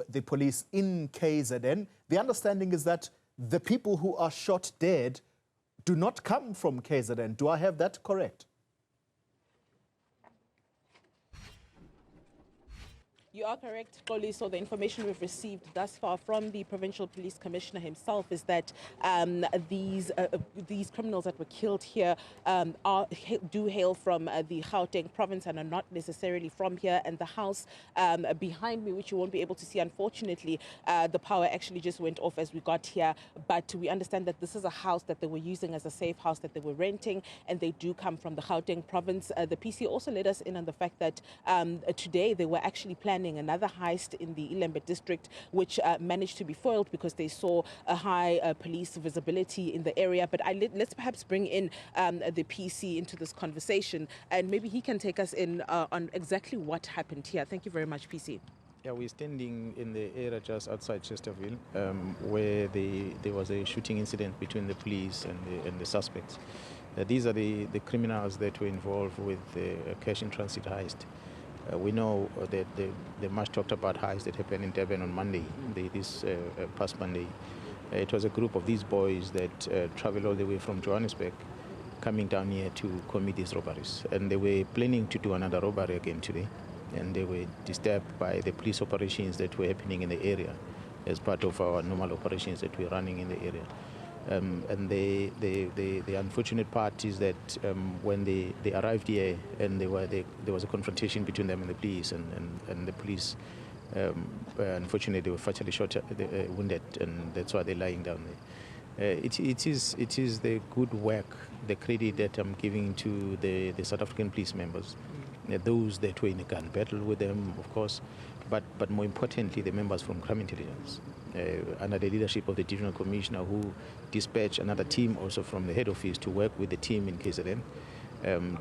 the police in KZN. The understanding is that the people who are shot dead do not come from KZN. Do I have that correct? You are correct, Xoli. So the information we've received thus far from the Provincial Police Commissioner himself is that these criminals that were killed here do hail from the Gauteng province and are not necessarily from here. And the house behind me, which you won't be able to see, unfortunately, the power actually just went off as we got here. But we understand that this is a house that they were using as a safe house that they were renting, and they do come from the Gauteng province. The PC also let us in on the fact that today they were actually planning another heist in the Ilembe district, which managed to be foiled because they saw a high police visibility in the area. But let's perhaps bring in the PC into this conversation, and maybe he can take us in on exactly what happened here. Thank you very much, PC. Yeah, we're standing in the area just outside Chesterville, where there was a shooting incident between the police and the suspects. These are the criminals that were involved with the cash in transit heist. We know that the much talked about heist that happened in Durban on Monday, this past Monday. It was a group of these boys that traveled all the way from Johannesburg, coming down here to commit these robberies. And they were planning to do another robbery again today. And they were disturbed by the police operations that were happening in the area as part of our normal operations that we're running in the area. And the unfortunate part is that when they arrived here and there was a confrontation between them and the police, and the police, unfortunately, they were fatally shot, wounded, and that's why they're lying down there. It is the good work, the credit that I'm giving to the South African police members, those that were in a gun battle with them, of course, but more importantly, the members from crime intelligence, under the leadership of the divisional commissioner, who dispatched another team also from the head office to work with the team in KZN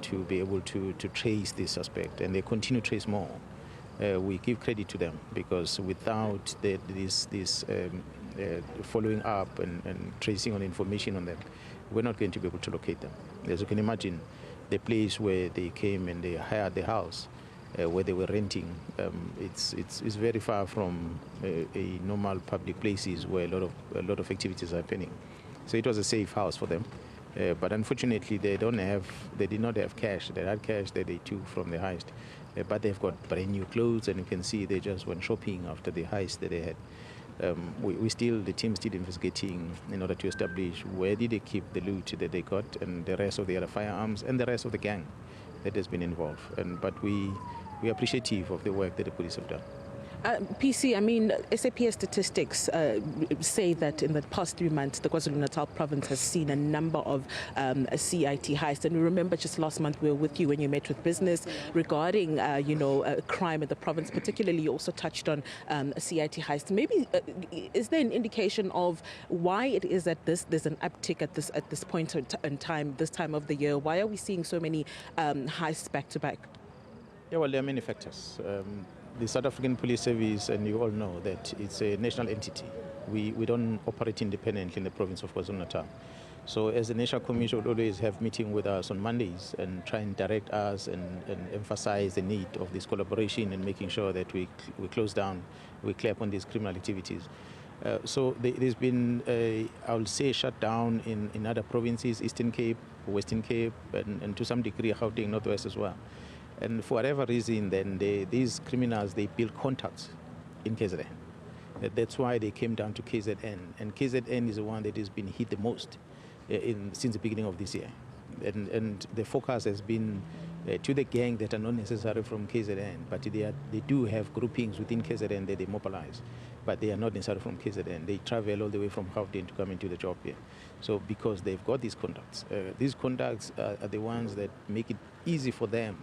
to be able to trace this suspect, and they continue to trace more. We give credit to them, because without this following up and tracing on information on them, we're not going to be able to locate them. As you can imagine, the place where they came and they hired the house, where they were renting, it's very far from a normal public places where a lot of activities are happening. So it was a safe house for them, but unfortunately they did not have cash. They had cash that they took from the heist, but they've got brand new clothes, and you can see they just went shopping after the heist that they had. The team still investigating in order to establish where did they keep the loot that they got, and the rest of the other firearms, and the rest of the gang that has been involved. But we are appreciative of the work that the police have done. PC, I mean, SAPS statistics say that in the past 3 months, the KwaZulu-Natal province has seen a number of CIT heists. And we remember just last month we were with you when you met with business regarding, crime in the province. Particularly, you also touched on a CIT heist. Maybe is there an indication of why it is that there's an uptick at this point in time, this time of the year? Why are we seeing so many heists back to back? Yeah, well, there are many factors. The South African Police Service, and you all know that it's a national entity. We don't operate independently in the province of KwaZulu-Natal. So as the National Commission would always have meeting with us on Mondays and try and direct us and emphasize the need of this collaboration and making sure that we close down, we clear up on these criminal activities. So there's been, I would say, shutdown in other provinces, Eastern Cape, Western Cape, and to some degree Gauteng, Northwest as well. And for whatever reason, then these criminals, they build contacts in KZN. That's why they came down to KZN. And KZN is the one that has been hit the most since the beginning of this year. And the focus has been to the gang that are not necessarily from KZN, but they do have groupings within KZN that they mobilize, but they are not necessarily from KZN. They travel all the way from Gauteng to come into the job here. So because they've got these contacts are the ones that make it easy for them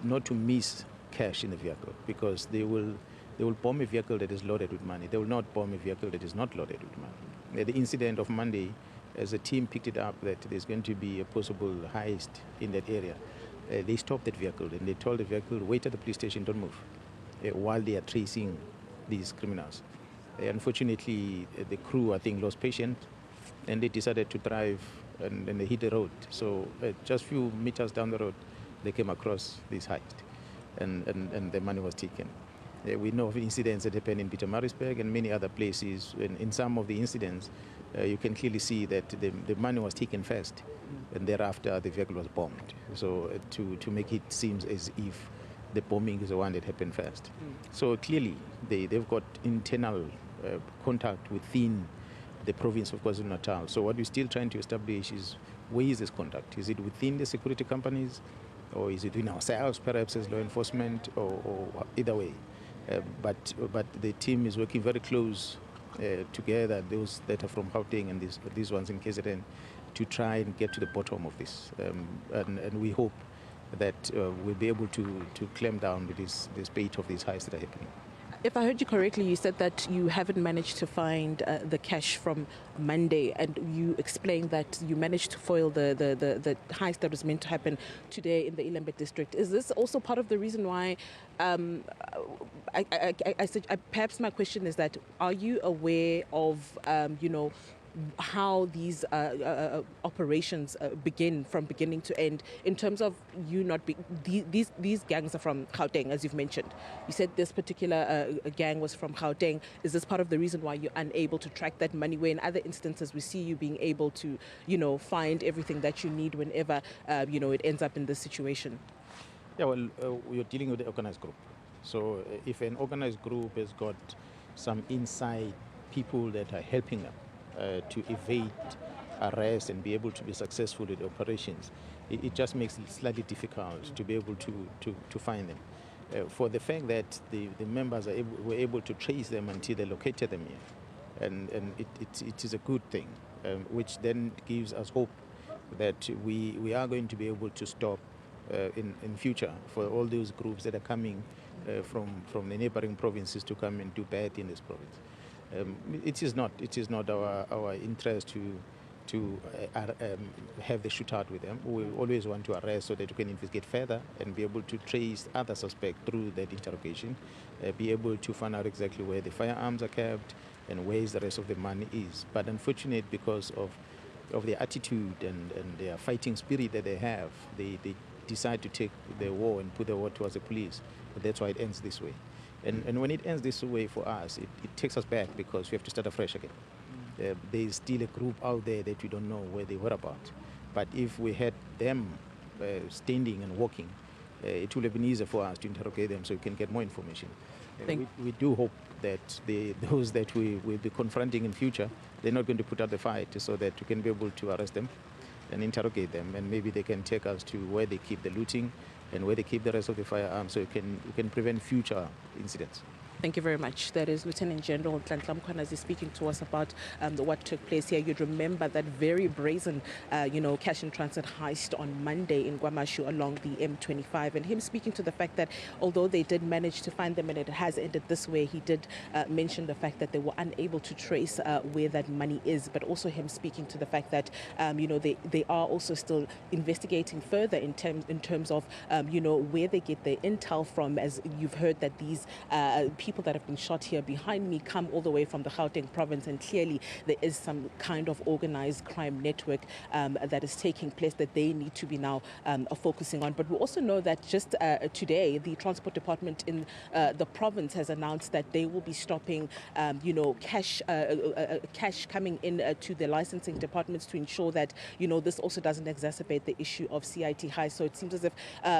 not to miss cash in the vehicle, because they will bomb a vehicle that is loaded with money. They will not bomb a vehicle that is not loaded with money. The incident of Monday, as a team picked it up that there's going to be a possible heist in that area, they stopped that vehicle and they told the vehicle, wait at the police station, don't move, while they are tracing these criminals. Unfortunately, the crew, I think, lost patience, and they decided to drive and they hit the road. So just a few meters down the road, they came across this heist, and the money was taken. We know of incidents that happen in Pietermaritzburg and many other places. In some of the incidents, you can clearly see that the money was taken first, and thereafter the vehicle was bombed. So to make it seem as if the bombing is the one that happened first. So clearly they've got internal contact within the province of KwaZulu-Natal. So what we're still trying to establish is, where is this contact? Is it within the security companies, or is it within ourselves, perhaps as law enforcement, or either way? But the team is working very close together, those that are from Gauteng and these ones in KZN, to try and get to the bottom of this. And we hope that we'll be able to clamp down with this spate of these heists that are happening. If I heard you correctly, you said that you haven't managed to find the cash from Monday, and you explained that you managed to foil the heist that was meant to happen today in the Ilembe district. Is this also part of the reason why, perhaps my question is that, are you aware of, how these operations begin from beginning to end, in terms of you not be these gangs are from Gauteng, as you've mentioned. You said this particular gang was from Gauteng. Is this part of the reason why you're unable to track that money, where in other instances we see you being able to, find everything that you need whenever, it ends up in this situation? Yeah, well, we're dealing with the organized group. So if an organized group has got some inside people that are helping them to evade arrest and be able to be successful with operations, it just makes it slightly difficult to be able to find them. For the fact that the members were able to trace them until they located them here, and it is a good thing, which then gives us hope that we are going to be able to stop in future for all those groups that are coming from the neighboring provinces to come and do bad in this province. It is not our interest to have the shootout with them. We always want to arrest so that we can investigate further and be able to trace other suspects through that interrogation, be able to find out exactly where the firearms are kept and where the rest of the money is. But unfortunately, because of their attitude and their fighting spirit that they have, they decide to take the war and put the war towards the police. That's why it ends this way. And when it ends this way for us, it takes us back, because we have to start afresh again. There is still a group out there that we don't know where they were about. But if we had them standing and walking, it would have been easier for us to interrogate them so we can get more information. We do hope that those that we will be confronting in future, they're not going to put out the fight, so that we can be able to arrest them and interrogate them, and maybe they can take us to where they keep the looting and where they keep the rest of the firearms, so we can prevent future incidents. Thank you very much. That is Lieutenant General Nhlanhla Mkhwanazi speaking to us about what took place here. You'd remember that very brazen, cash and transit heist on Monday in KwaMashu along the M25, and him speaking to the fact that although they did manage to find them and it has ended this way, he did mention the fact that they were unable to trace where that money is, but also him speaking to the fact that they are also still investigating further in terms of where they get their intel from. As you've heard, that these people that have been shot here behind me come all the way from the Gauteng province, and clearly there is some kind of organized crime network that is taking place that they need to be now focusing on. But we also know that just today, the Transport Department in the province has announced that they will be stopping cash coming in to the licensing departments to ensure that this also doesn't exacerbate the issue of CIT heists. So it seems as if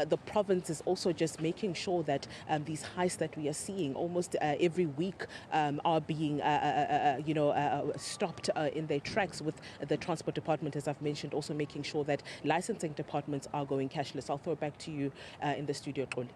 the province is also just making sure that these heists that we are seeing almost every week are being stopped in their tracks, with the Transport Department, as I've mentioned, also making sure that licensing departments are going cashless. I'll throw it back to you in the studio, Xoli.